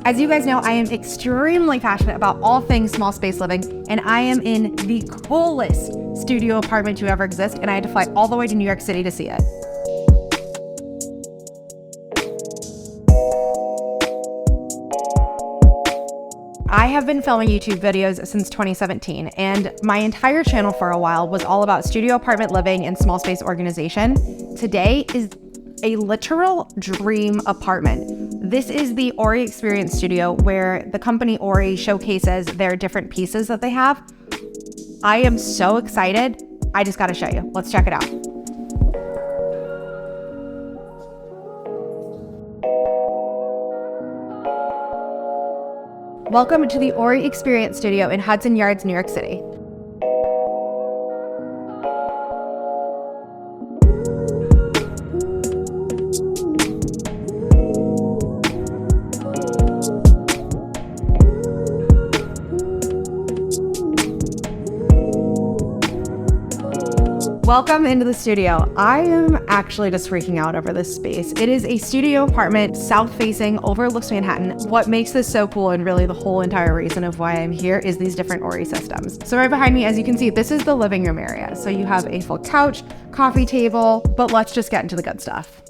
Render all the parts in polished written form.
As you guys know, I am extremely passionate about all things small space living, and I am in the coolest studio apartment to ever exist, and I had to fly all the way to New York City to see it. I have been filming YouTube videos since 2017, and my entire channel for a while was all about studio apartment living and small space organization. Today is a literal dream apartment. This is the Ori Experience Studio, where the company Ori showcases their different pieces that they have. I am so excited. I just gotta show you. Let's check it out. Welcome to the Ori Experience Studio in Hudson Yards, New York City. Welcome into the studio. I am actually just freaking out over this space. It is a studio apartment, south-facing, overlooks Manhattan. What makes this so cool, and really the whole entire reason of why I'm here, is these different Ori systems. So right behind me, as you can see, this is the living room area. So you have a full couch, coffee table, but let's just get into the good stuff.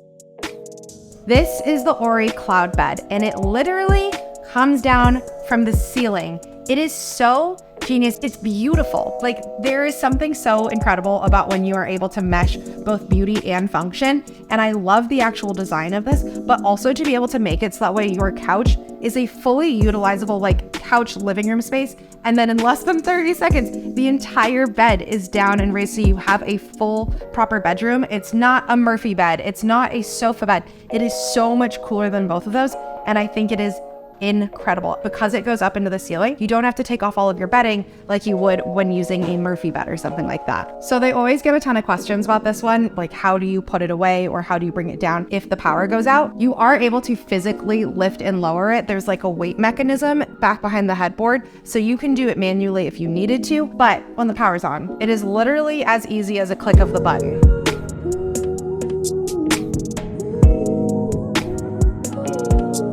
This is the Ori cloud bed, and it literally comes down from the ceiling. It is so genius. It's beautiful. Like, there is something so incredible about when you are able to mesh both beauty and function. And I love the actual design of this, but also to be able to make it so that way your couch is a fully utilizable, like, couch living room space. And then in less than 30 seconds, the entire bed is down and raised so you have a full proper bedroom. It's not a Murphy bed. It's not a sofa bed. It is so much cooler than both of those. And I think it is incredible because it goes up into the ceiling. You don't have to take off all of your bedding like you would when using a Murphy bed or something like that. So they always get a ton of questions about this one, like how do you put it away or how do you bring it down if the power goes out? You are able to physically lift and lower it. There's like a weight mechanism back behind the headboard, so you can do it manually if you needed to, but when the power's on, it is literally as easy as a click of the button.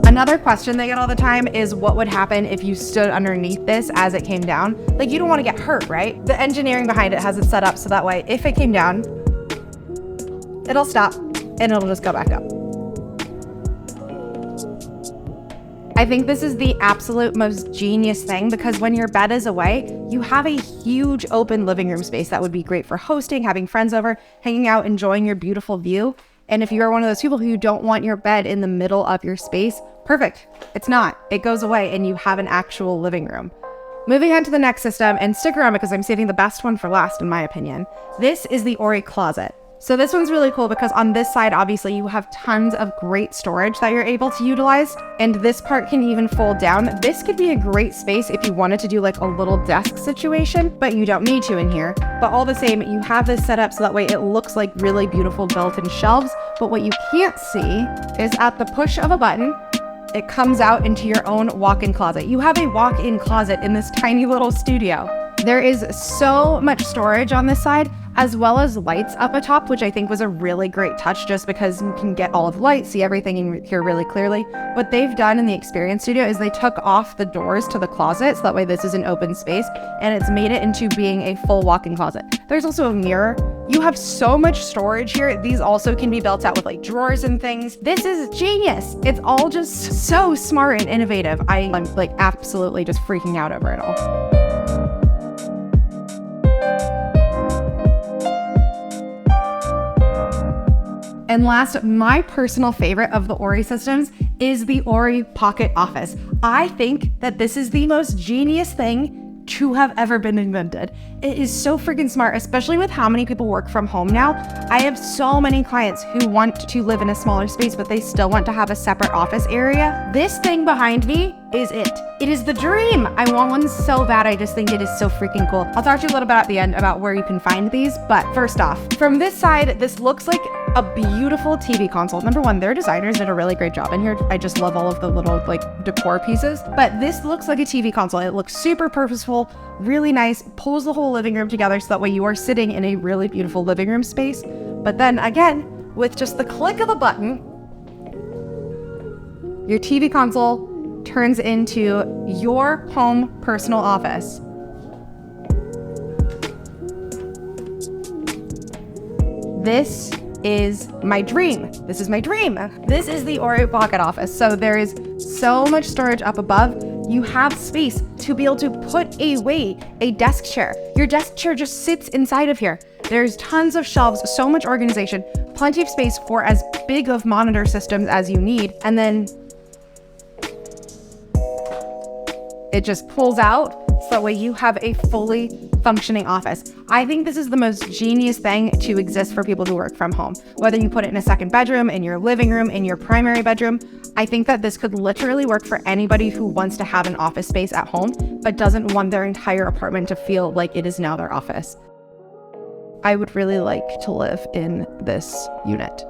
Another question they get all the time is what would happen if you stood underneath this as it came down? Like, you don't want to get hurt, right? The engineering behind it has it set up so that way if it came down, it'll stop and it'll just go back up. I think this is the absolute most genius thing because when your bed is away, you have a huge open living room space that would be great for hosting, having friends over, hanging out, enjoying your beautiful view. And if you're one of those people who don't want your bed in the middle of your space, perfect. It's not. It goes away and you have an actual living room. Moving on to the next system, and stick around because I'm saving the best one for last in my opinion. This is the Ori closet. So this one's really cool because on this side, obviously you have tons of great storage that you're able to utilize. And this part can even fold down. This could be a great space if you wanted to do like a little desk situation, but you don't need to in here. But all the same, you have this set up so that way it looks like really beautiful built-in shelves. But what you can't see is at the push of a button, it comes out into your own walk-in closet. You have a walk-in closet in this tiny little studio. There is so much storage on this side, as well as lights up atop, which I think was a really great touch just because you can get all of the light, see everything in here really clearly. What they've done in the Experience Studio is they took off the doors to the closet, so that way this is an open space, and it's made it into being a full walk-in closet. There's also a mirror. You have so much storage here. These also can be built out with like drawers and things. This is genius. It's all just so smart and innovative. I'm like absolutely just freaking out over it all. And last, my personal favorite of the Ori systems is the Ori Pocket Office. I think that this is the most genius thing to have ever been invented. It is so freaking smart, especially with how many people work from home now. I have so many clients who want to live in a smaller space, but they still want to have a separate office area. This thing behind me is it. It is the dream. I want one so bad. I just think it is so freaking cool. I'll talk to you a little bit at the end about where you can find these, but first off, from this side, this looks like a beautiful TV console. Number one, their designers did a really great job in here. I just love all of the little like decor pieces, but this looks like a TV console. It looks super purposeful, really nice, pulls the whole living room together so that way you are sitting in a really beautiful living room space. But then again, with just the click of a button, your TV console turns into your home personal office. This is my dream. This is my dream. This is the Ori Pocket Office. So there is so much storage up above. You have space to be able to put away a desk chair. Your desk chair just sits inside of here. There's tons of shelves, so much organization, plenty of space for as big of monitor systems as you need. And then it just pulls out so that way you have a fully functioning office. I think this is the most genius thing to exist for people who work from home. Whether you put it in a second bedroom, in your living room, in your primary bedroom, I think that this could literally work for anybody who wants to have an office space at home, but doesn't want their entire apartment to feel like it is now their office. I would really like to live in this unit.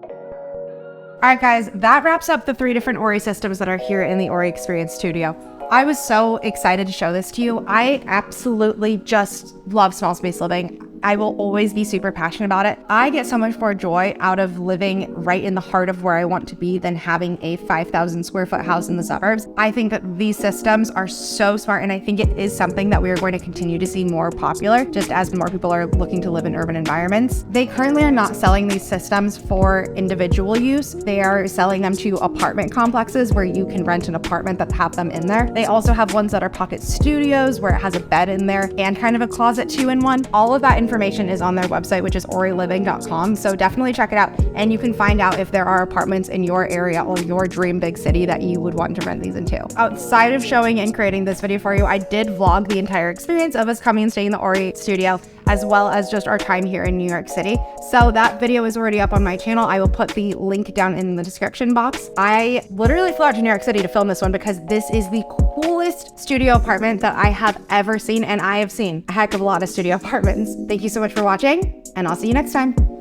All right, guys, that wraps up the 3 different Ori systems that are here in the Ori Experience Studio. I was so excited to show this to you. I absolutely just love small space living. I will always be super passionate about it. I get so much more joy out of living right in the heart of where I want to be than having a 5,000 square foot house in the suburbs. I think that these systems are so smart, and I think it is something that we are going to continue to see more popular just as more people are looking to live in urban environments. They currently are not selling these systems for individual use. They are selling them to apartment complexes where you can rent an apartment that have them in there. They also have ones that are pocket studios where it has a bed in there and kind of a closet 2-in-1. All of that information is on their website, which is oriliving.com. So definitely check it out. And you can find out if there are apartments in your area or your dream big city that you would want to rent these into. Outside of showing and creating this video for you, I did vlog the entire experience of us coming and staying in the Ori studio, as well as just our time here in New York City. So that video is already up on my channel. I will put the link down in the description box. I literally flew out to New York City to film this one because this is the coolest studio apartment that I have ever seen, and I have seen a heck of a lot of studio apartments. Thank you so much for watching, and I'll see you next time.